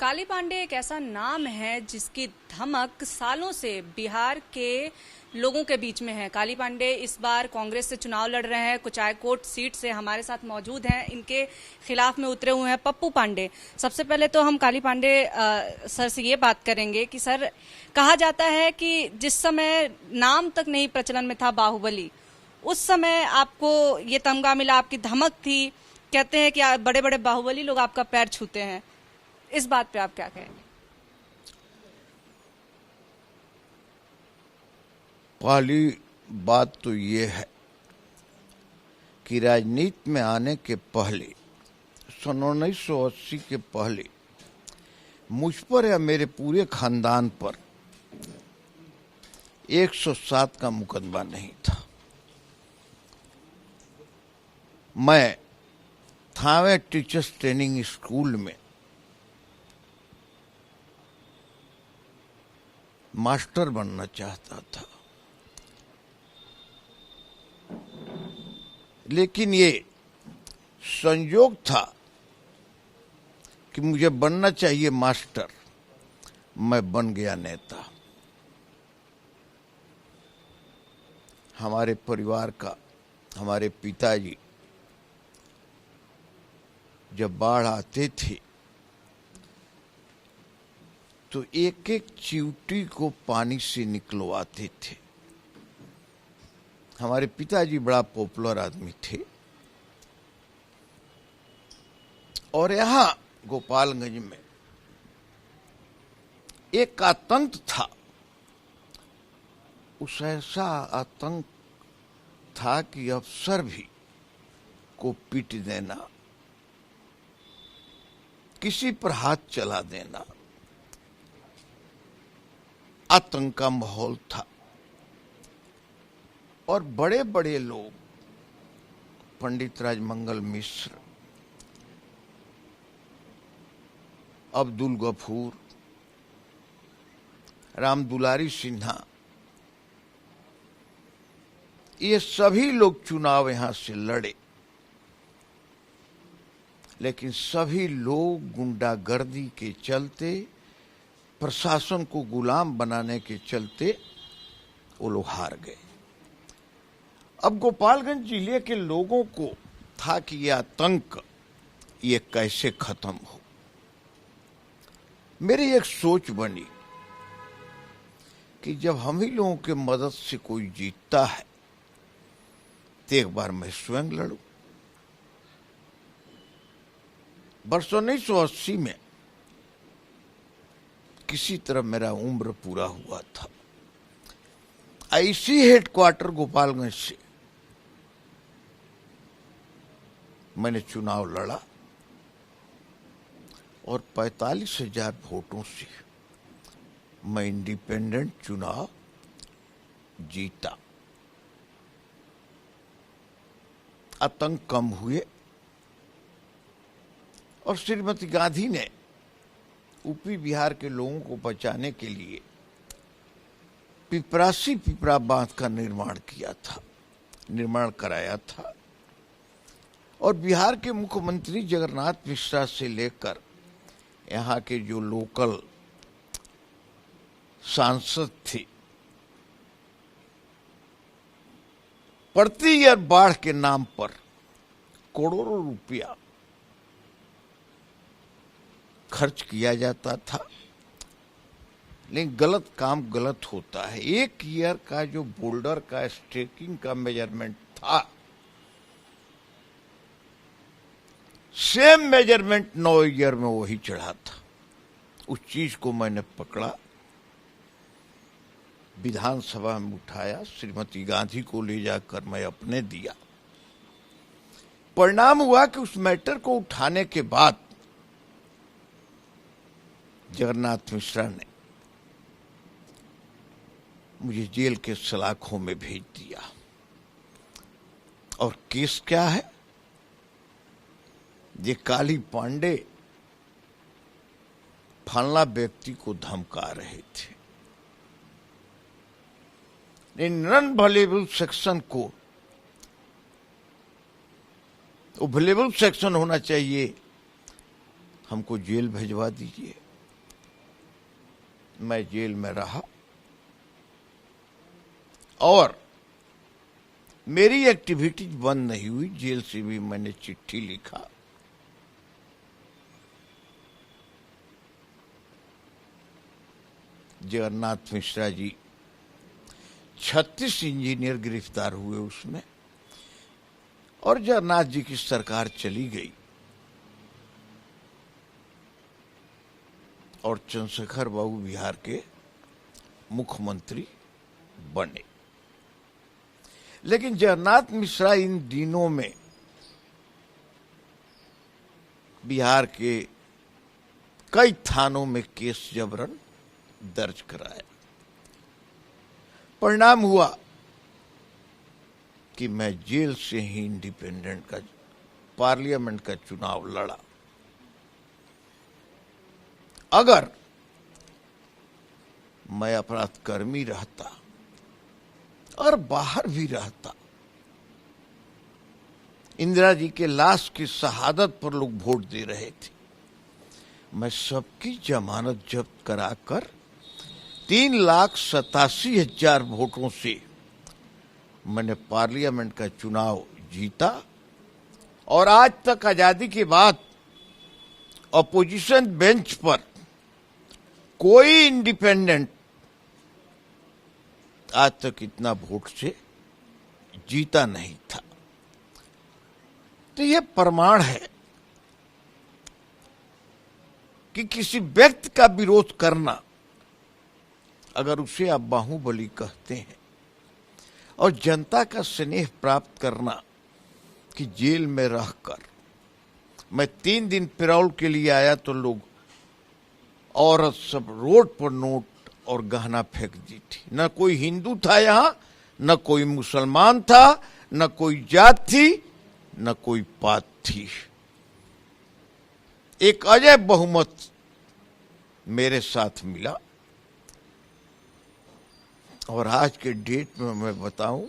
काली पांडे एक ऐसा नाम है जिसकी धमक सालों से बिहार के लोगों के बीच में है। काली पांडे इस बार कांग्रेस से चुनाव लड़ रहे हैं। कुचायकोट सीट से हमारे साथ मौजूद हैं। इनके खिलाफ में उतरे हुए हैं पप्पू पांडे। सबसे पहले तो हम काली पांडे सर से ये बात करेंगे कि सर, कहा जाता है कि जिस समय नाम तक नहीं प्रचलन में था बाहुबली, उस समय आपको ये तमगा मिला, आपकी धमक थी। कहते हैं कि बड़े बड़े बाहुबली लोग आपका पैर छूते हैं। इस बात पे आप क्या कहेंगे? पहली बात तो ये है कि राजनीति में आने के पहले, सन 1980 के पहले मुझ पर या मेरे पूरे खानदान पर 107 का मुकदमा नहीं था। मैं थावे टीचर्स ट्रेनिंग स्कूल में मास्टर बनना चाहता था, लेकिन ये संयोग था कि मुझे बनना चाहिए मास्टर, मैं बन गया नेता। हमारे परिवार का, हमारे पिताजी जब बाढ़ आते थे तो एक एक चिवटी को पानी से निकलवाते थे। हमारे पिताजी बड़ा पॉपुलर आदमी थे और यहाँ गोपालगंज में एक आतंक था। उस ऐसा आतंक था कि अफसर भी को पीट देना, किसी पर हाथ चला देना, आतंक का माहौल था। और बड़े बड़े लोग, पंडित राजमंगल मिश्र, अब्दुल गफूर, राम दुलारी सिन्हा, ये सभी लोग चुनाव यहां से लड़े, लेकिन सभी लोग गुंडागर्दी के चलते, प्रशासन को गुलाम बनाने के चलते वो लोग हार गए। अब गोपालगंज जिले के लोगों को था कि यह आतंक ये कैसे खत्म हो। मेरी एक सोच बनी कि जब हम ही लोगों के मदद से कोई जीतता है तो एक बार मैं स्वयं लड़ूं। वर्ष 1980 में किसी तरह मेरा उम्र पूरा हुआ था। आईसी हेडक्वार्टर गोपालगंज से मैंने चुनाव लड़ा और 45,000 वोटों से मैं इंडिपेंडेंट चुनाव जीता। आतंक कम हुए और श्रीमती गांधी ने यूपी बिहार के लोगों को बचाने के लिए पिपरा बांध का निर्माण कराया था। और बिहार के मुख्यमंत्री जगन्नाथ मिश्रा से लेकर यहाँ के जो लोकल सांसद थे, प्रति ईयर बाढ़ के नाम पर करोड़ों रुपया खर्च किया जाता था। लेकिन गलत काम गलत होता है। एक ईयर का जो बोल्डर का स्टेकिंग का मेजरमेंट था, सेम मेजरमेंट 9 ईयर में वही चढ़ा था। उस चीज को मैंने पकड़ा, विधानसभा में उठाया, श्रीमती गांधी को ले जाकर मैं अपने दिया। परिणाम हुआ कि उस मैटर को उठाने के बाद जगन्नाथ मिश्रा ने मुझे जेल के सलाखों में भेज दिया। और केस क्या है? ये काली पांडे फलना व्यक्ति को धमका रहे थे। नॉन अवेलेबल सेक्शन को, अवेलेबल सेक्शन होना चाहिए, हमको जेल भिजवा दीजिए। मैं जेल में रहा और मेरी एक्टिविटीज बंद नहीं हुई। जेल से भी मैंने चिट्ठी लिखा, जगन्नाथ मिश्रा जी 36 इंजीनियर गिरफ्तार हुए उसमें, और जगन्नाथ जी की सरकार चली गई और चंद्रशेखर बाबू बिहार के मुख्यमंत्री बने। लेकिन जगन्नाथ मिश्रा इन दिनों में बिहार के कई थानों में केस जबरन दर्ज कराया। परिणाम हुआ कि मैं जेल से ही इंडिपेंडेंट का पार्लियामेंट का चुनाव लड़ा। अगर मैं अपराधकर्मी रहता और बाहर भी रहता, इंदिरा जी के लाश की शहादत पर लोग वोट दे रहे थे, मैं सबकी जमानत जब्त कराकर 3,87,000 वोटों से मैंने पार्लियामेंट का चुनाव जीता। और आज तक आजादी के बाद अपोजिशन बेंच पर कोई इंडिपेंडेंट आज तक इतना वोट से जीता नहीं था। तो यह प्रमाण है कि किसी व्यक्ति का विरोध करना, अगर उसे आप बाहुबली कहते हैं, और जनता का स्नेह प्राप्त करना कि जेल में रहकर मैं 3 दिन पेरोल के लिए आया तो लोग औरत सब रोड पर नोट और गहना फेंक दी थी। न कोई हिंदू था यहां, न कोई मुसलमान था, न कोई जात थी, न कोई पात थी। एक अजय बहुमत मेरे साथ मिला। और आज के डेट में मैं बताऊं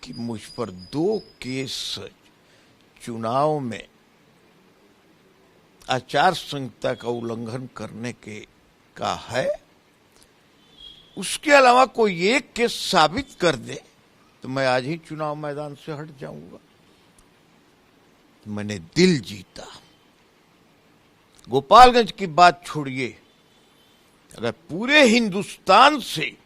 कि मुझ पर 2 केस चुनाव में आचार संहिता का उल्लंघन करने का है। उसके अलावा कोई एक केस साबित कर दे तो मैं आज ही चुनाव मैदान से हट जाऊंगा। मैंने दिल जीता। गोपालगंज की बात छोड़िए, अगर पूरे हिंदुस्तान से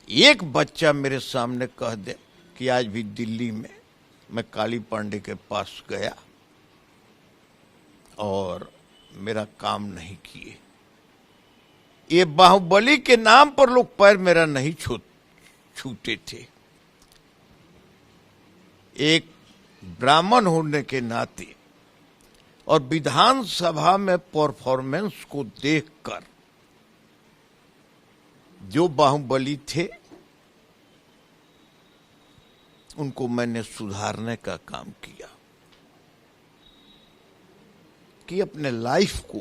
एक बच्चा मेरे सामने कह दे कि आज भी दिल्ली में मैं काली पांडे के पास गया और मेरा काम नहीं किए, ये बाहुबली के नाम पर लोग पैर मेरा नहीं छूते थे। एक ब्राह्मण होने के नाते और विधानसभा में परफॉर्मेंस को देखकर जो बाहुबली थे उनको मैंने सुधारने का काम किया कि अपने लाइफ को,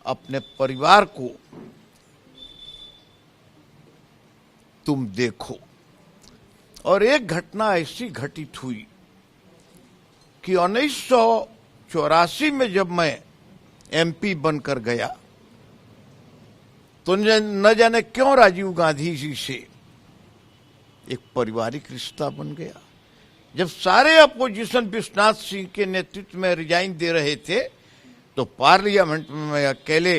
अपने परिवार को तुम देखो। और एक घटना ऐसी घटित हुई कि 1984 में जब मैं एमपी बनकर गया तो न जाने क्यों राजीव गांधी जी से एक पारिवारिक रिश्ता बन गया। जब सारे अपोजिशन विश्वनाथ सिंह के नेतृत्व में रिजाइन दे रहे थे तो पार्लियामेंट में मैं अकेले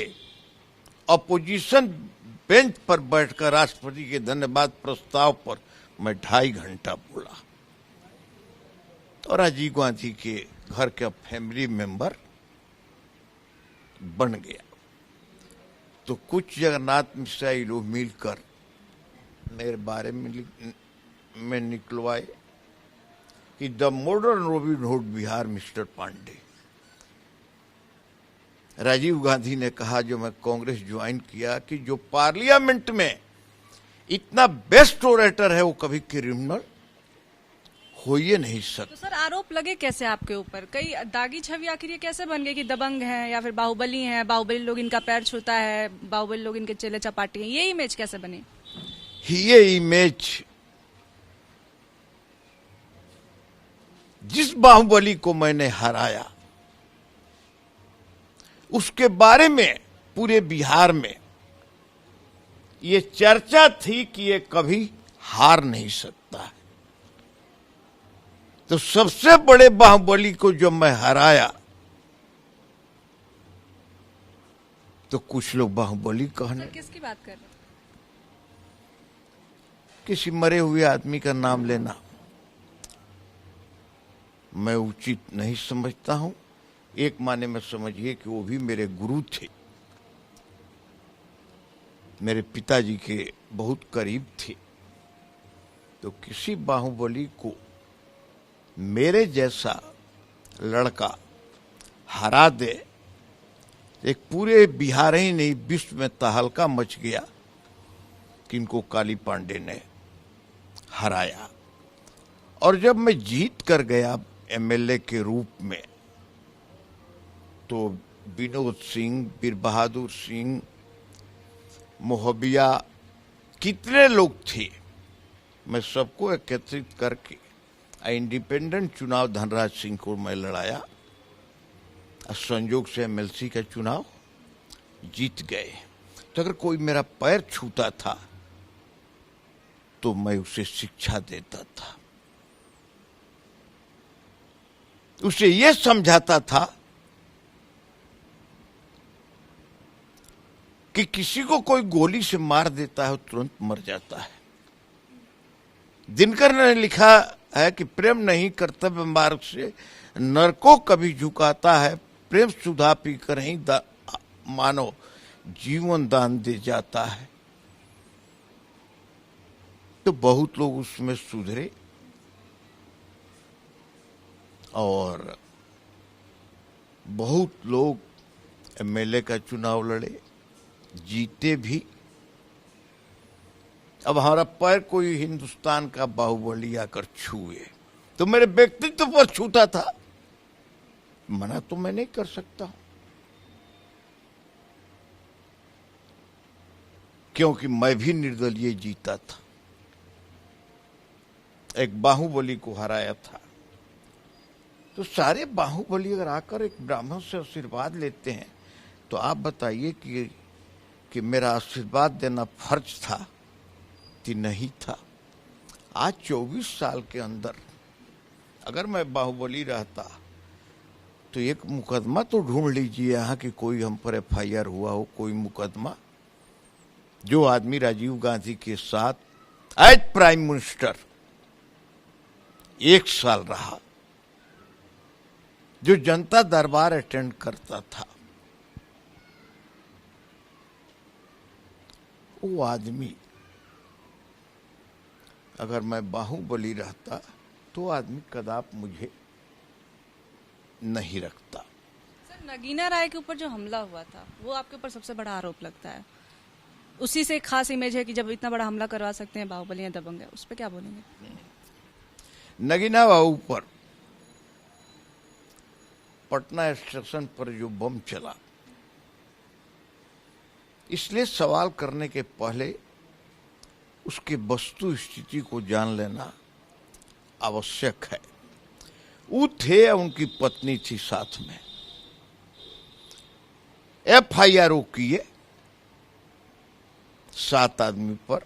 अपोजिशन बेंच पर बैठकर राष्ट्रपति के धन्यवाद प्रस्ताव पर मैं 2.5 घंटा बोला और राजीव गांधी के घर का फैमिली मेंबर बन गया। तो कुछ जगन्नाथ मिश्रा लोग मिलकर मेरे बारे में निकलवाए कि the modern Robin Hood Bihar mister Pandey. Rajiv Gandhi ने कहा जो मैं कांग्रेस ज्वाइन किया कि जो पार्लियामेंट में इतना बेस्ट ओरेटर है वो कभी क्रिमिनल हो ही नहीं सकता। तो सर आरोप लगे कैसे आपके ऊपर? कई दागी छवि आखिर ये कैसे बन गई कि दबंग हैं या फिर बाहुबली हैं, बाहुबली लोग इनका पैर छूता है, बाहुबली लोग इनके चेले चपाटी हैं, ये इमेज कैसे बनी? ये इमेज जिस बाहुबली को मैंने हराया उसके बारे में पूरे बिहार में ये चर्चा थी कि ये कभी हार नहीं सकता है। तो सबसे बड़े बाहुबली को जब मैं हराया तो कुछ लोग बाहुबली कहने। किसकी बात कर रहे हैं? किसी मरे हुए आदमी का नाम लेना मैं उचित नहीं समझता हूं। एक माने में समझिए कि वो भी मेरे गुरु थे, मेरे पिताजी के बहुत करीब थे। तो किसी बाहुबली को मेरे जैसा लड़का हरा दे, एक पूरे बिहार ही नहीं विश्व में तहलका मच गया कि इनको काली पांडे ने हराया। और जब मैं जीत कर गया एमएलए के रूप में तो विनोद सिंह, बीर बहादुर सिंह, मोहबिया, कितने लोग थे, मैं सबको एकत्रित करके इंडिपेंडेंट चुनाव धनराज सिंह को मैं लड़ाया। संयोग से एमएलसी का चुनाव जीत गए। तो अगर कोई मेरा पैर छूता था तो मैं उसे शिक्षा देता था, उसे यह समझाता था कि किसी को कोई गोली से मार देता है तुरंत मर जाता है। दिनकर ने लिखा है कि प्रेम नहीं कर्तव्य मार्ग से नर को कभी झुकाता है, प्रेम सुधा पीकर ही मानो जीवन दान दे जाता है। तो बहुत लोग उसमें सुधरे और बहुत लोग एमएलए का चुनाव लड़े, जीते भी। अब हमारा पैर कोई हिंदुस्तान का बाहुबली आकर छुए तो मेरे व्यक्तित्व पर छूता था, मना तो मैं नहीं कर सकता, क्योंकि मैं भी निर्दलीय जीता था, एक बाहुबली को हराया था। तो सारे बाहुबली अगर आकर एक ब्राह्मण से आशीर्वाद लेते हैं तो आप बताइए कि मेरा आशीर्वाद देना फर्ज था कि नहीं था। आज 24 साल के अंदर अगर मैं बाहुबली रहता तो एक मुकदमा तो ढूंढ लीजिए यहाँ कि कोई हम पर एफआईआर हुआ हो, कोई मुकदमा। जो आदमी राजीव गांधी के साथ एज प्राइम मिनिस्टर 1 साल रहा, जो जनता दरबार अटेंड करता था, वो आदमी अगर मैं बाहुबली रहता तो आदमी कदाप मुझे नहीं रखता। सर, नगीना राय के ऊपर जो हमला हुआ था वो आपके ऊपर सबसे बड़ा आरोप लगता है। उसी से एक खास इमेज है कि जब इतना बड़ा हमला करवा सकते हैं बाहुबली या दबंग है, उस पर क्या बोलेंगे? नगीना बाबू पर पटना स्टेशन पर जो बम चला, इसलिए सवाल करने के पहले उसके वस्तु स्थिति को जान लेना आवश्यक है। वो थे, उनकी पत्नी थी साथ में। एफआईआर किए 7 आदमी पर।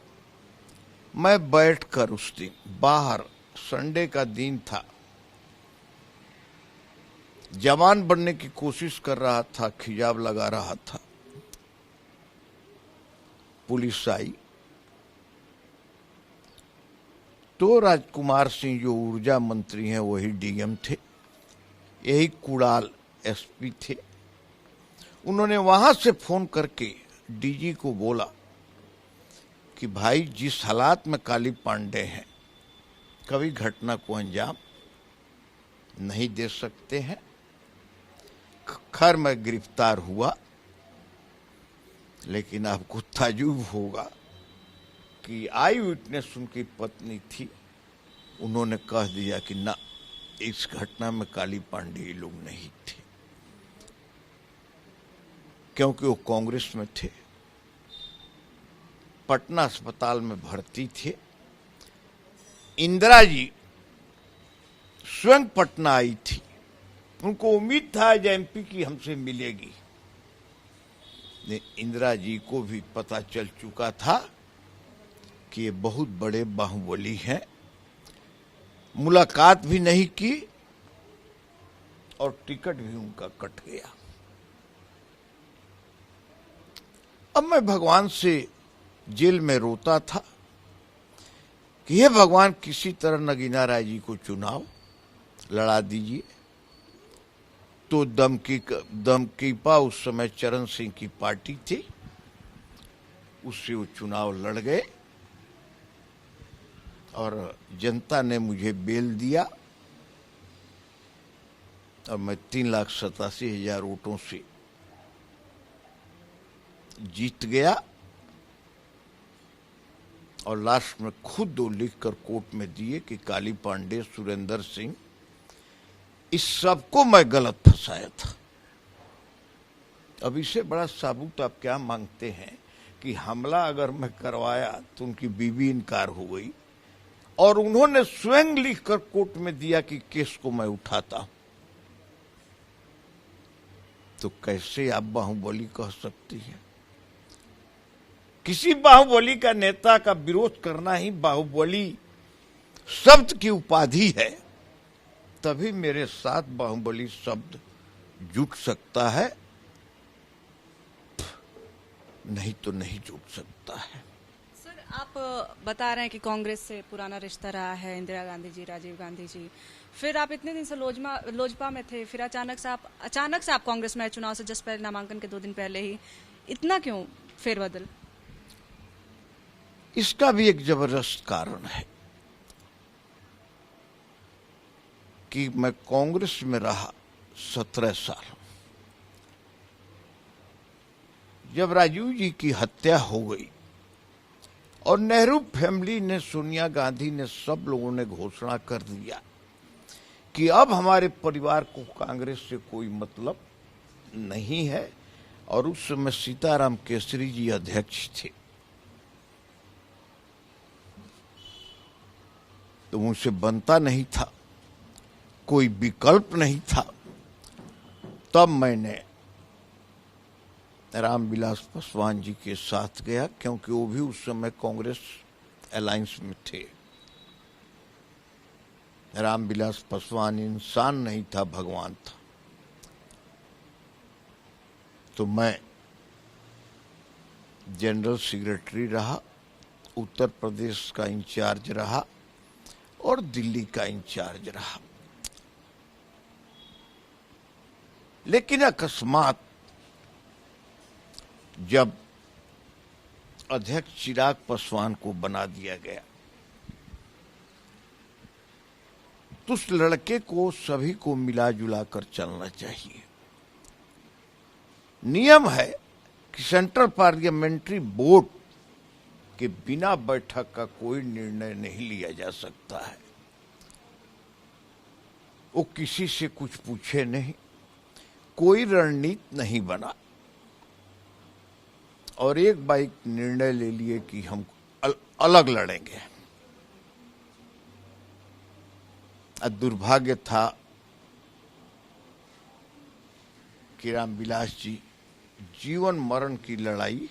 मैं बैठकर उस दिन बाहर, संडे का दिन था, जवान बनने की कोशिश कर रहा था, खिजाब लगा रहा था। पुलिस आई तो राजकुमार सिंह जो ऊर्जा मंत्री हैं वही डीएम थे, यही कुड़ाल एसपी थे। उन्होंने वहां से फोन करके डीजी को बोला कि भाई जिस हालात में काली पांडे हैं कभी घटना को अंजाम नहीं दे सकते हैं। खैर मैं गिरफ्तार हुआ, लेकिन आपको ताज्जुब होगा कि आई विटनेस उनकी पत्नी थी, उन्होंने कह दिया कि ना, इस घटना में काली पांडे लोग नहीं थे, क्योंकि वो कांग्रेस में थे, पटना अस्पताल में भर्ती थे। इंदिरा जी स्वयं पटना आई थी, उनको उम्मीद था आज एमपी की हमसे मिलेगी, इंदिरा जी को भी पता चल चुका था कि ये बहुत बड़े बाहुबली हैं। मुलाकात भी नहीं की और टिकट भी उनका कट गया। अब मैं भगवान से जेल में रोता था कि हे भगवान, किसी तरह नगीना राय जी को चुनाव लड़ा दीजिए। तो दमकीपा उस समय चरण सिंह की पार्टी थी, उससे वो चुनाव लड़ गए और जनता ने मुझे बेल दिया और मैं 3,87,000 वोटों से जीत गया। और लास्ट में खुद वो लिखकर कोर्ट में दिए कि काली पांडे, सुरेंद्र सिंह, इस सबको मैं गलत फंसाया था। अब इससे बड़ा साबूत आप क्या मांगते हैं कि हमला अगर मैं करवाया तो उनकी बीवी इनकार हो गई और उन्होंने स्वयं लिखकर कोर्ट में दिया कि केस को मैं उठाता हूं, तो कैसे आप बाहुबली कह सकती हैं? किसी बाहुबली का नेता का विरोध करना ही बाहुबली शब्द की उपाधि है, तभी मेरे साथ बाहुबली शब्द जुट सकता है, नहीं तो नहीं जुट सकता है। सर, आप बता रहे हैं कि कांग्रेस से पुराना रिश्ता रहा है, इंदिरा गांधी जी, राजीव गांधी जी, फिर आप इतने दिन से लोजपा में थे, फिर अचानक से आप कांग्रेस में, चुनाव से जस्ट पहले, नामांकन के 2 दिन पहले ही, इतना क्यों फेरबदल? इसका भी एक जबरदस्त कारण है कि मैं कांग्रेस में रहा 17 साल। जब राजीव जी की हत्या हो गई और नेहरू फैमिली ने, सोनिया गांधी ने, सब लोगों ने घोषणा कर दिया कि अब हमारे परिवार को कांग्रेस से कोई मतलब नहीं है, और उस समय सीताराम केसरी जी अध्यक्ष थे, तो मुझसे बनता नहीं था, कोई विकल्प नहीं था। तब मैंने रामविलास पासवान जी के साथ गया, क्योंकि वो भी उस समय कांग्रेस अलायंस में थे। रामविलास पासवान इंसान नहीं था, भगवान था। तो मैं जनरल सेक्रेटरी रहा, उत्तर प्रदेश का इंचार्ज रहा और दिल्ली का इंचार्ज रहा। लेकिन अकस्मात जब अध्यक्ष चिराग पासवान को बना दिया गया, तो उस लड़के को सभी को मिला जुला कर चलना चाहिए। नियम है कि सेंट्रल पार्लियामेंट्री बोर्ड के बिना बैठक का कोई निर्णय नहीं लिया जा सकता है। वो किसी से कुछ पूछे नहीं, कोई रणनीति नहीं बना और एक बाइक निर्णय ले लिए कि हम अलग लड़ेंगे। दुर्भाग्य था कि रामविलास जी जीवन मरण की लड़ाई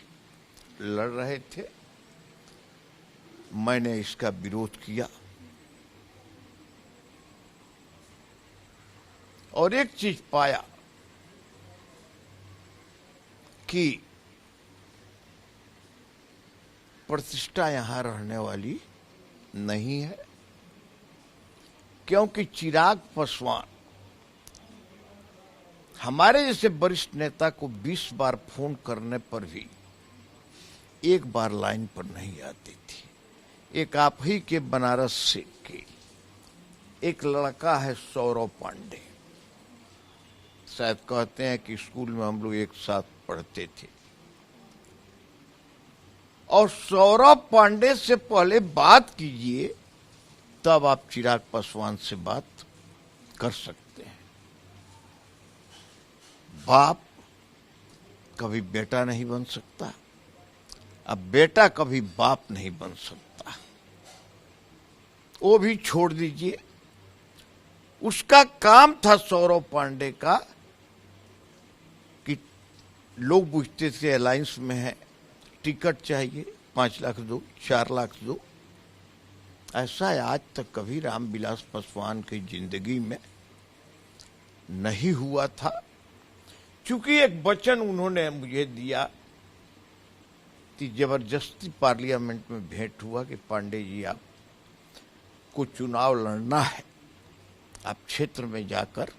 लड़ रहे थे। मैंने इसका विरोध किया और एक चीज पाया कि प्रतिष्ठा यहां रहने वाली नहीं है, क्योंकि चिराग पासवान हमारे जैसे वरिष्ठ नेता को 20 बार फोन करने पर भी एक बार लाइन पर नहीं आती थी। एक आप ही के बनारस से के एक लड़का है सौरभ पांडे, शायद कहते हैं कि स्कूल में हम लोग एक साथ पढ़ते थे, और सौरभ पांडे से पहले बात कीजिए तब आप चिराग पासवान से बात कर सकते हैं। बाप कभी बेटा नहीं बन सकता, अब बेटा कभी बाप नहीं बन सकता। वो भी छोड़ दीजिए, उसका काम था सौरभ पांडे का कि लोग पूछते थे अलायंस में है, टिकट चाहिए, 5 लाख दो, 4 लाख दो। ऐसा आज तक कभी रामविलास पासवान की जिंदगी में नहीं हुआ था, क्योंकि एक वचन उन्होंने मुझे दिया कि जबरदस्ती पार्लियामेंट में भेंट हुआ कि पांडे जी आपको चुनाव लड़ना है, आप क्षेत्र में जाकर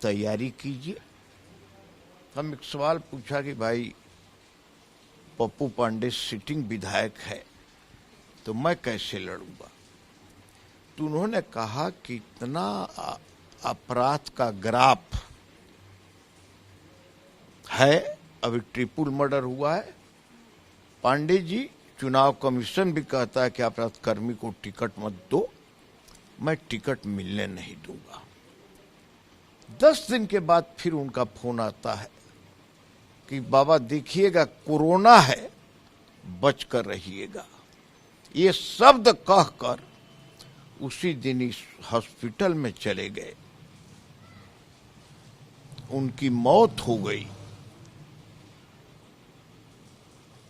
तैयारी कीजिए। हम एक सवाल पूछा कि भाई पप्पू पांडे सिटिंग विधायक है तो मैं कैसे लड़ूंगा। तो उन्होंने कहा कि इतना अपराध का ग्राफ है, अभी ट्रिपल मर्डर हुआ है, पांडे जी चुनाव कमीशन भी कहता है कि अपराधकर्मी को टिकट मत दो, मैं टिकट मिलने नहीं दूंगा। 10 दिन के बाद फिर उनका फोन आता है कि बाबा देखिएगा कोरोना है, बच कर रहिएगा। ये शब्द कहकर उसी दिन इस हॉस्पिटल में चले गए, उनकी मौत हो गई।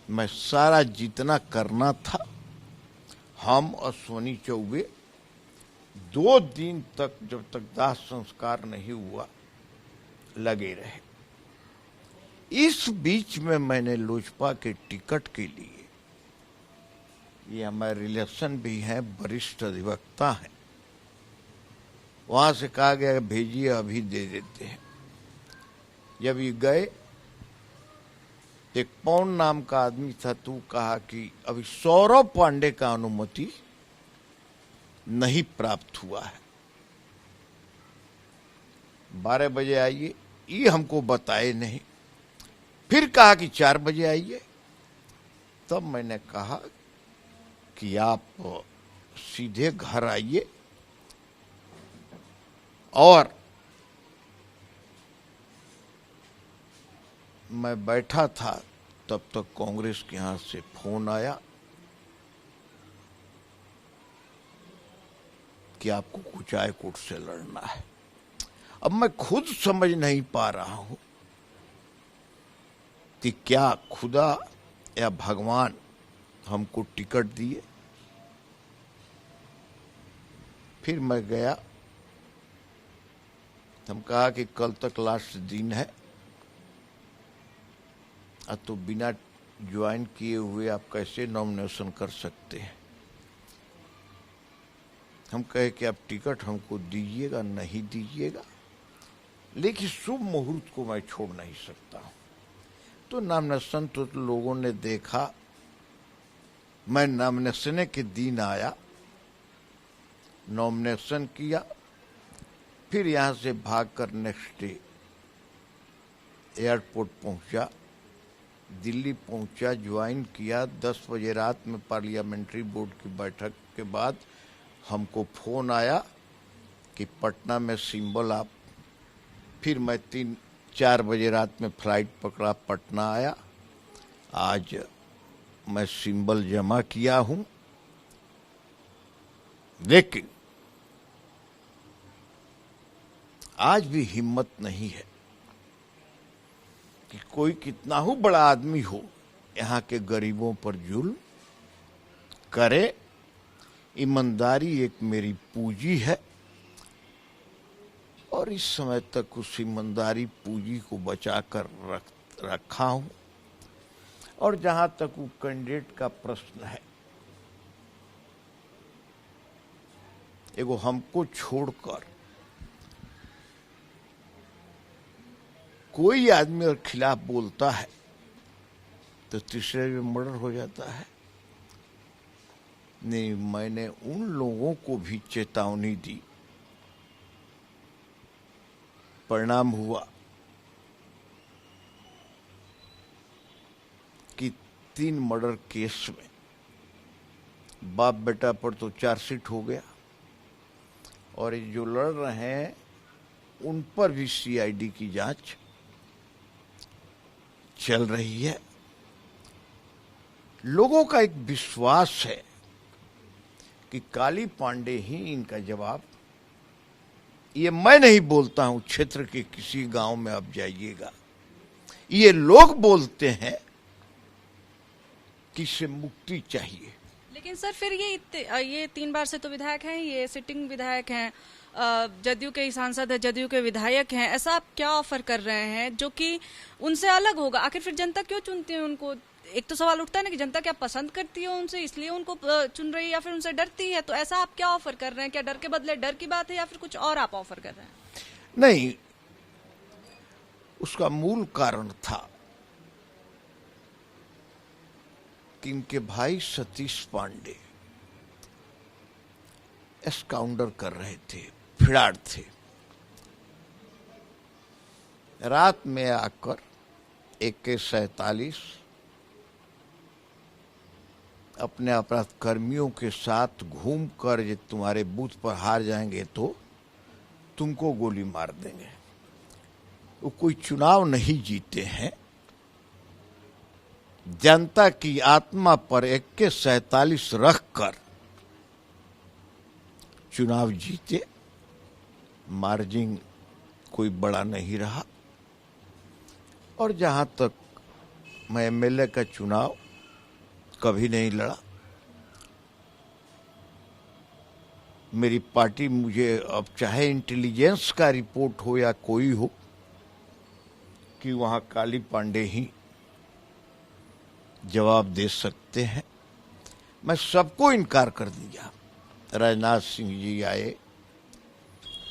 मैं सारा जितना करना था, हम अश्वनी चौबे 2 दिन तक, जब तक दाह संस्कार नहीं हुआ, लगे रहे। इस बीच में मैंने लोजपा के टिकट के लिए, ये हमारे रिलेशन भी हैं, वरिष्ठ अधिवक्ता हैं, वहां से कहा गया भेजिए, अभी दे देते हैं। जब ये गए, एक पौन नाम का आदमी था, तो कहा कि अभी सौरभ पांडे का अनुमति नहीं प्राप्त हुआ है, 12 बजे आइए। ये हमको बताए नहीं। फिर कहा कि 4 बजे आइए। तब मैंने कहा कि आप सीधे घर आइए, और मैं बैठा था, तब तक कांग्रेस के यहां से फोन आया कि आपको कुचाय कोर्ट से लड़ना है। अब मैं खुद समझ नहीं पा रहा हूं कि क्या खुदा या भगवान हमको टिकट दिए। फिर मैं गया, हम कहा कि कल तक लास्ट दिन है, तो बिना ज्वाइन किए हुए आप कैसे नॉमिनेशन कर सकते हैं। हम कहे कि आप टिकट हमको दीजिएगा, नहीं दीजिएगा, लेकिन शुभ मुहूर्त को मैं छोड़ नहीं सकता हूं। तो नॉमिनेशन तो लोगों ने देखा। मैं नॉमिनेशन के दिन आया, नॉमिनेशन किया, फिर यहां से भागकर नेक्स्ट डे एयरपोर्ट पहुंचा, दिल्ली पहुंचा, ज्वाइन किया। 10 बजे रात में पार्लियामेंट्री बोर्ड की बैठक के बाद हमको फोन आया कि पटना में सिंबल आप। फिर मैं 3-4 बजे रात में फ्लाइट पकड़ा, पटना आया। आज मैं सिंबल जमा किया हूं, लेकिन आज भी हिम्मत नहीं है कि कोई कितना ही बड़ा आदमी हो, यहाँ के गरीबों पर जुल्म करे। ईमानदारी एक मेरी पूंजी है, और इस समय तक उस ईमानदारी पूंजी को बचा कर रखा हूं। और जहां तक वो कैंडिडेट का प्रश्न है, एगो हमको छोड़कर कोई आदमी और खिलाफ बोलता है तो तीसरे में मर्डर हो जाता है। नहीं, मैंने उन लोगों को भी चेतावनी दी, परिणाम हुआ कि 3 मर्डर केस में बाप बेटा पर तो चार्जशीट हो गया, और ये जो लड़ रहे हैं उन पर भी सीआईडी की जांच चल रही है। लोगों का एक विश्वास है कि काली पांडे ही इनका जवाब। ये मैं नहीं बोलता हूं, क्षेत्र के किसी गांव में आप जाइएगा, ये लोग बोलते हैं कि इससे मुक्ति चाहिए। लेकिन सर फिर ये 3 बार से तो विधायक हैं, ये सिटिंग विधायक हैं, जदयू के ही सांसद है, जदयू के विधायक हैं, ऐसा आप क्या ऑफर कर रहे हैं जो कि उनसे अलग होगा? आखिर फिर जनता क्यों चुनती है उनको? एक तो सवाल उठता है ना कि जनता क्या पसंद करती है उनसे इसलिए उनको चुन रही है, या फिर उनसे डरती है? तो ऐसा आप क्या ऑफर कर रहे हैं? क्या डर के बदले डर की बात है, या फिर कुछ और आप ऑफर कर रहे हैं? नहीं, उसका मूल कारण था कि इनके भाई सतीश पांडे एस्काउंडर कर रहे थे, फिड़ाड़ थे। रात में आकर AK-47 अपने अपराध कर्मियों के साथ घूमकर ये तुम्हारे बूथ पर हार जाएंगे तो तुमको गोली मार देंगे। वो कोई चुनाव नहीं जीते हैं, जनता की आत्मा पर AK-47 रखकर चुनाव जीते। मार्जिन कोई बड़ा नहीं रहा। और जहां तक मैं MLA का चुनाव कभी नहीं लड़ा, मेरी पार्टी मुझे अब चाहे इंटेलिजेंस का रिपोर्ट हो या कोई हो कि वहां काली पांडे ही जवाब दे सकते हैं, मैं सबको इनकार कर दिया। राजनाथ सिंह जी आए,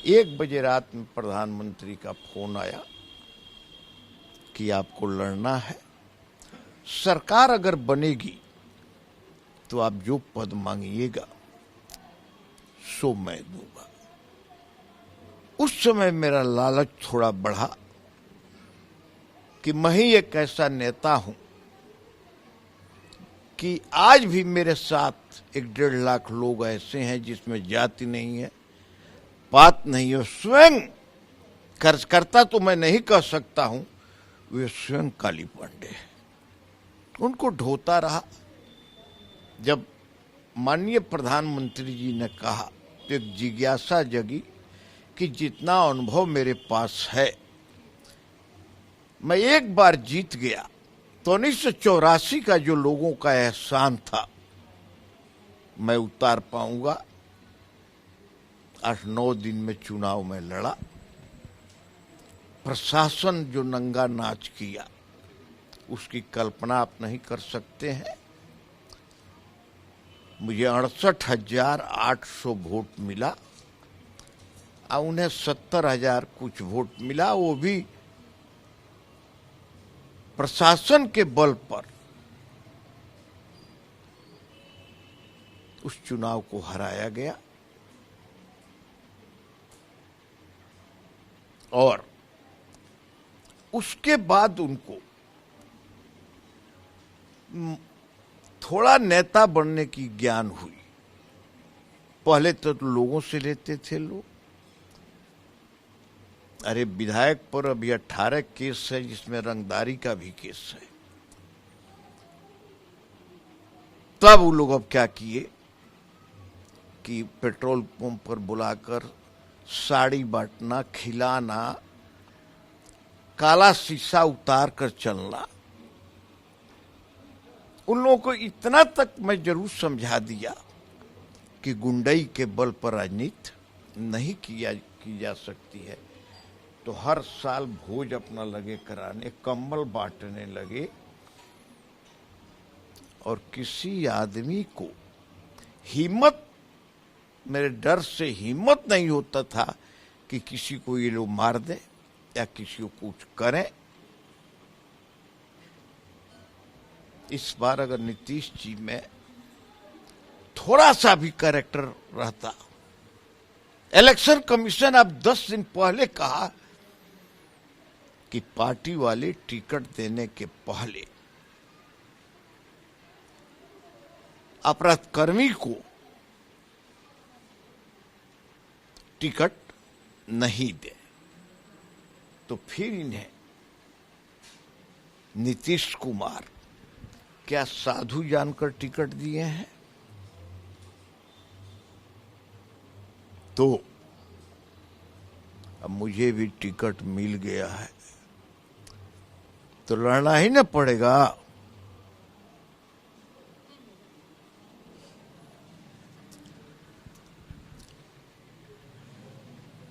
1 बजे रात में प्रधानमंत्री का फोन आया कि आपको लड़ना है, सरकार अगर बनेगी तो आप जो पद मांगिएगा सो मैं दूंगा। उस समय मेरा लालच थोड़ा बढ़ा कि मैं ही एक ऐसा नेता हूं कि आज भी मेरे साथ 1-1.5 लाख लोग ऐसे हैं जिसमें जाति नहीं है, बात नहीं है। स्वयं कार्यकर्ता तो मैं नहीं कह सकता हूं, वे स्वयं काली पांडे, उनको ढोता रहा। जब माननीय प्रधानमंत्री जी ने कहा तो एक जिज्ञासा जगी कि जितना अनुभव मेरे पास है, मैं एक बार जीत गया तो 1984 का जो लोगों का एहसान था मैं उतार पाऊंगा। 8-9 दिन में चुनाव में लड़ा। प्रशासन जो नंगा नाच किया उसकी कल्पना आप नहीं कर सकते हैं। मुझे 68,800 वोट मिला और उन्हें 70,000 कुछ वोट मिला, वो भी प्रशासन के बल पर उस चुनाव को हराया गया। और उसके बाद उनको थोड़ा नेता बनने की ज्ञान हुई। पहले तो लोगों से लेते थे लोग, अरे विधायक पर अभी 18 केस है जिसमें रंगदारी का भी केस है। तब वो लोग अब क्या किए कि पेट्रोल पंप पर बुलाकर साड़ी बांटना, खिलाना, काला शीशा उतार कर चलना। उन लोगों को इतना तक मैं जरूर समझा दिया कि गुंडई के बल पर राजनीति नहीं की जा सकती है। तो हर साल भोज अपना लगे कराने, कंबल बांटने लगे, और किसी आदमी को हिम्मत, मेरे डर से हिम्मत नहीं होता था कि किसी को ये लोग मार दें या किसी को कुछ करें। इस बार अगर नीतीश जी में थोड़ा सा भी कैरेक्टर रहता, इलेक्शन कमीशन अब 10 दिन पहले कहा कि पार्टी वाले टिकट देने के पहले अपराधकर्मी को टिकट नहीं दे, तो फिर इन्हें नीतीश कुमार क्या साधु जानकर टिकट दिए हैं? तो अब मुझे भी टिकट मिल गया है। तो लड़ना ही न पड़ेगा।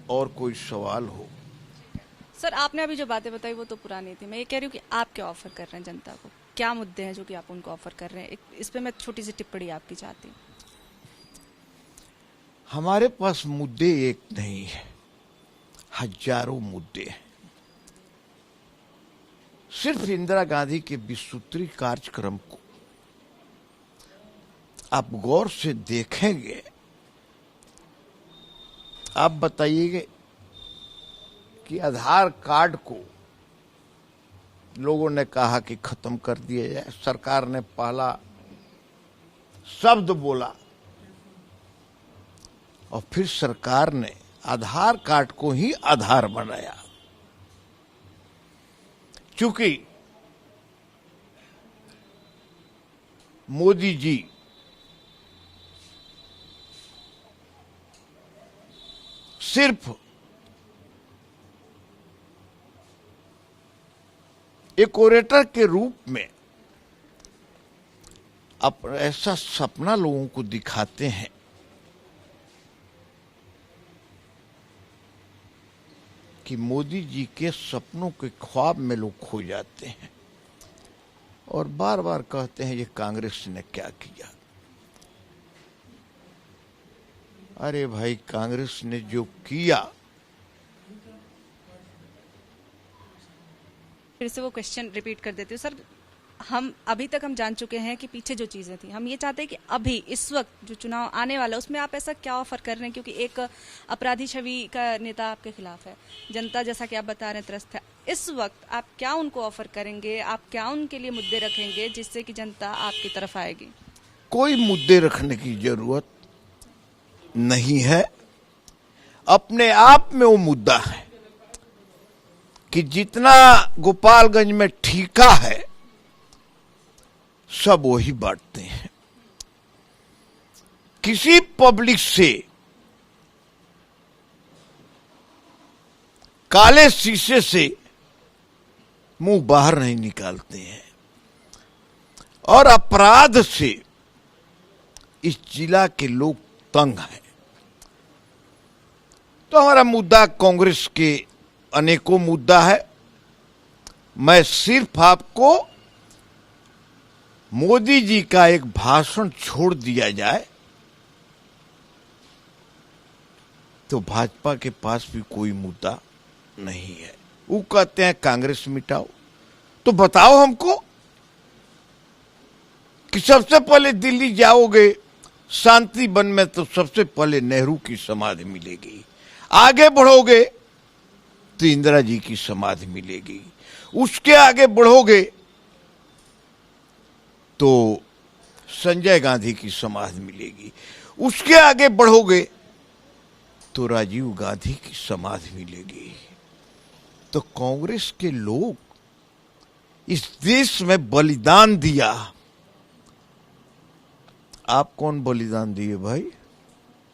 और कोई सवाल हो? सर, आपने अभी जो बातें बताई वो तो पुरानी थी। मैं ये कह रही हूँ कि आप क्या ऑफर कर रहे हैं जनता को, क्या मुद्दे हैं जो कि आप उनको ऑफर कर रहे हैं? इस पे मैं छोटी सी टिप्पणी आपकी चाहती हूँ। हमारे पास मुद्दे एक नहीं है, हजारों मुद्दे हैं। सिर्फ इंदिरा गांधी के 20 सूत्री कार्यक्रम को आप गौर से देखेंगे, आप बताइएगा कि आधार कार्ड को लोगों ने कहा कि खत्म कर दिया जाए। सरकार ने पहला शब्द बोला और फिर सरकार ने आधार कार्ड को ही आधार बनाया। क्योंकि मोदी जी सिर्फ एक ओरेटर के रूप में ऐसा सपना लोगों को दिखाते हैं कि मोदी जी के सपनों के ख्वाब में लोग खो जाते हैं और बार बार कहते हैं ये कांग्रेस ने क्या किया। अरे भाई, कांग्रेस ने जो किया, फिर से वो क्वेश्चन रिपीट कर देती हूँ सर। हम अभी तक हम जान चुके हैं कि पीछे जो चीजें थी, हम ये चाहते हैं कि अभी इस वक्त जो चुनाव आने वाला है उसमें आप ऐसा क्या ऑफर कर रहे हैं? क्योंकि एक अपराधी छवि का नेता आपके खिलाफ है, जनता जैसा कि आप बता रहे हैं त्रस्त है। इस वक्त आप क्या उनको ऑफर करेंगे, आप क्या उनके लिए मुद्दे रखेंगे जिससे कि जनता आपकी तरफ आएगी? कोई मुद्दे रखने की जरूरत नहीं है। अपने आप में वो मुद्दा है कि जितना गोपालगंज में ठीका है सब वही बांटते हैं। किसी पब्लिक से काले शीशे से मुंह बाहर नहीं निकालते हैं और अपराध से इस जिला के लोग तंग हैं। तो हमारा मुद्दा कांग्रेस के अनेकों मुद्दा है। मैं सिर्फ आपको मोदी जी का एक भाषण छोड़ दिया जाए तो भाजपा के पास भी कोई मुद्दा नहीं है। वो कहते हैं कांग्रेस मिटाओ, तो बताओ हमको कि सबसे पहले दिल्ली जाओगे शांति वन में तो सबसे पहले नेहरू की समाधि मिलेगी, आगे बढ़ोगे तो इंदिरा जी की समाधि मिलेगी, उसके आगे बढ़ोगे तो संजय गांधी की समाधि मिलेगी, उसके आगे बढ़ोगे तो राजीव गांधी की समाधि मिलेगी। तो कांग्रेस के लोग इस देश में बलिदान दिया। आप कौन बलिदान दिए भाई?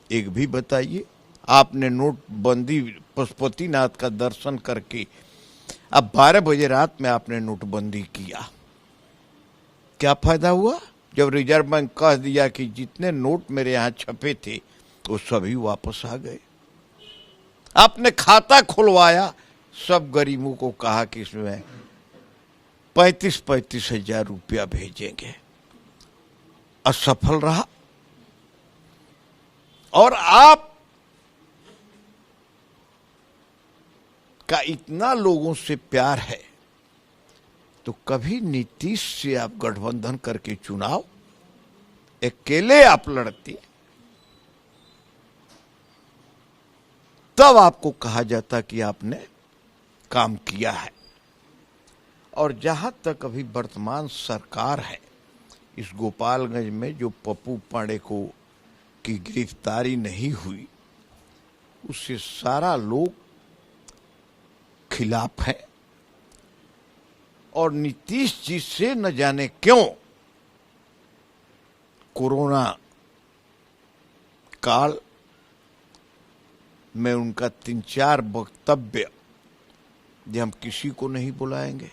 एक भी बताइए। आपने नोटबंदी पशुपतिनाथ का दर्शन करके अब 12 बजे रात में आपने नोटबंदी किया, क्या फायदा हुआ? जब रिजर्व बैंक कह दिया कि जितने नोट मेरे यहां छपे थे वो सभी वापस आ गए। आपने खाता खुलवाया, सब गरीबों को कहा कि इसमें 35-35 हजार रुपया भेजेंगे, असफल रहा। और आप का इतना लोगों से प्यार है तो कभी नीतीश से आप गठबंधन करके चुनाव अकेले आप लड़ते, तब आपको कहा जाता कि आपने काम किया है। और जहां तक अभी वर्तमान सरकार है, इस गोपालगंज में जो पप्पू पांडे को की गिरफ्तारी नहीं हुई, उससे सारा लोग खिलाफ है। और नीतीश जी से न जाने क्यों कोरोना काल में उनका 3-4 वक्तव्य जो हम किसी को नहीं बुलाएंगे,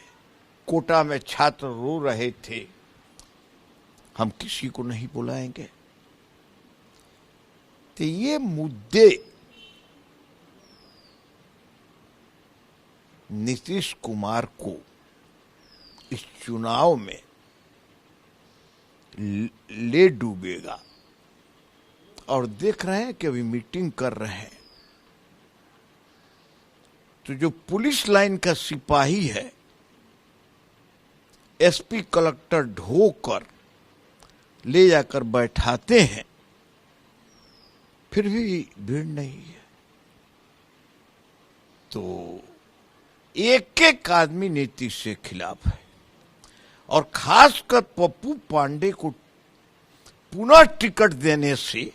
कोटा में छात्र रो रहे थे, हम किसी को नहीं बुलाएंगे। तो ये मुद्दे नीतीश कुमार को इस चुनाव में ले डूबेगा। और देख रहे हैं कि अभी मीटिंग कर रहे हैं तो जो पुलिस लाइन का सिपाही है, एसपी कलेक्टर ढोकर ले जाकर बैठाते हैं, फिर भी भीड़ नहीं है। तो एक एक आदमी नीतीश से खिलाफ है और खासकर पप्पू पांडे को पुनः टिकट देने से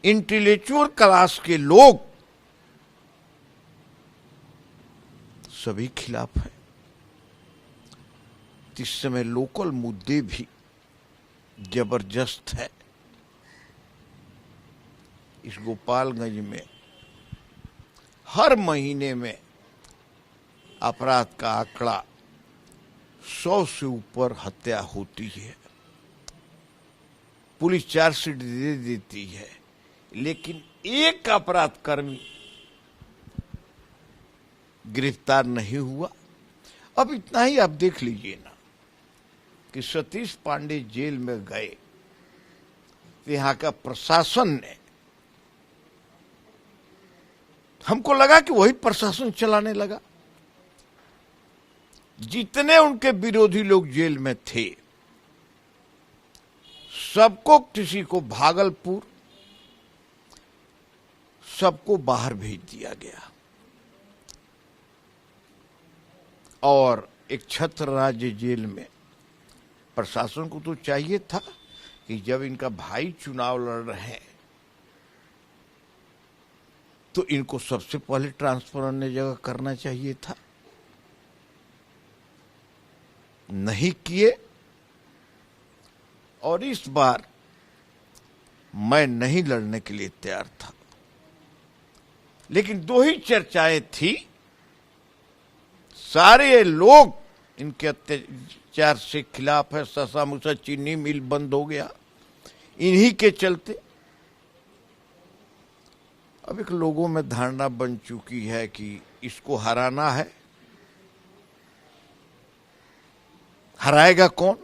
इंटेलेक्चुअल क्लास के लोग सभी खिलाफ है। इस समय लोकल मुद्दे भी जबरदस्त है। इस गोपालगंज में हर महीने में अपराध का आंकड़ा 100 से ऊपर हत्या होती है। पुलिस चार्जशीट दे देती है, लेकिन एक अपराध कर्मी गिरफ्तार नहीं हुआ। अब इतना ही आप देख लीजिए ना कि सतीश पांडे जेल में गए तो यहां का प्रशासन ने, हमको लगा कि वही प्रशासन चलाने लगा। जितने उनके विरोधी लोग जेल में थे, सबको, किसी को भागलपुर, सबको बाहर भेज दिया गया। और एक छत्र राज्य जेल में प्रशासन को तो चाहिए था कि जब इनका भाई चुनाव लड़ रहे हैं तो इनको सबसे पहले ट्रांसफर अन्य जगह करना चाहिए था। नहीं किए। और इस बार मैं नहीं लड़ने के लिए तैयार था, लेकिन दो ही चर्चाएं थी। सारे लोग इनके अत्याचार से खिलाफ है। ससा मुसा चीनी मिल बंद हो गया इन्हीं के चलते। अब एक लोगों में धारणा बन चुकी है कि इसको हराना है। हराएगा कौन?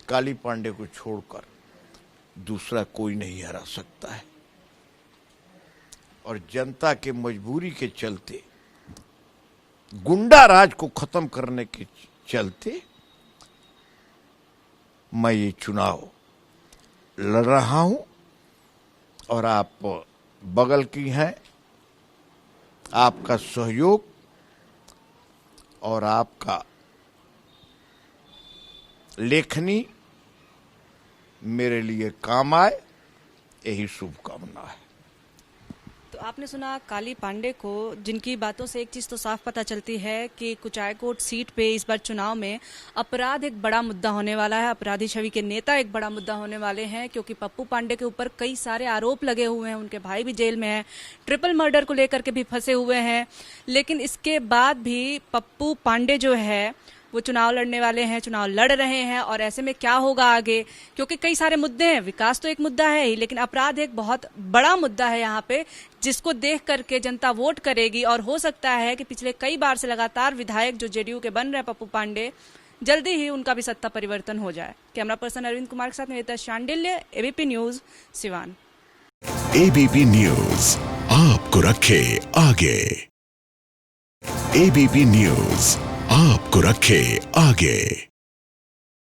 काली पांडे को छोड़कर दूसरा कोई नहीं हरा सकता है। और जनता के मजबूरी के चलते, गुंडा राज को खत्म करने के चलते मैं ये चुनाव लड़ रहा हूं। और आप बगल की हैं, आपका सहयोग और आपका लेखनी मेरे लिए काम आए, यही शुभकामना है। तो आपने सुना काली पांडे को, जिनकी बातों से एक चीज तो साफ पता चलती है कि कुचायकोट सीट पे इस बार चुनाव में अपराध एक बड़ा मुद्दा होने वाला है। अपराधी छवि के नेता एक बड़ा मुद्दा होने वाले हैं, क्योंकि पप्पू पांडे के ऊपर कई सारे आरोप लगे हुए हैं। उनके भाई भी जेल में हैं, ट्रिपल मर्डर को लेकर के भी फंसे हुए हैं। लेकिन इसके बाद भी पप्पू पांडे जो है वो चुनाव लड़ने वाले हैं, चुनाव लड़ रहे हैं। और ऐसे में क्या होगा आगे, क्योंकि कई सारे मुद्दे हैं। विकास तो एक मुद्दा है ही, लेकिन अपराध एक बहुत बड़ा मुद्दा है यहाँ पे, जिसको देख करके जनता वोट करेगी। और हो सकता है कि पिछले कई बार से लगातार विधायक जो जेडीयू के बन रहे हैं पप्पू पांडे, जल्दी ही उनका भी सत्ता परिवर्तन हो जाए। कैमरा पर्सन अरविंद कुमार के साथ Nivedita Shandilya, ABP news, Siwan. ABP news आपको रखे आगे। एबीपी न्यूज आपको रखे आगे।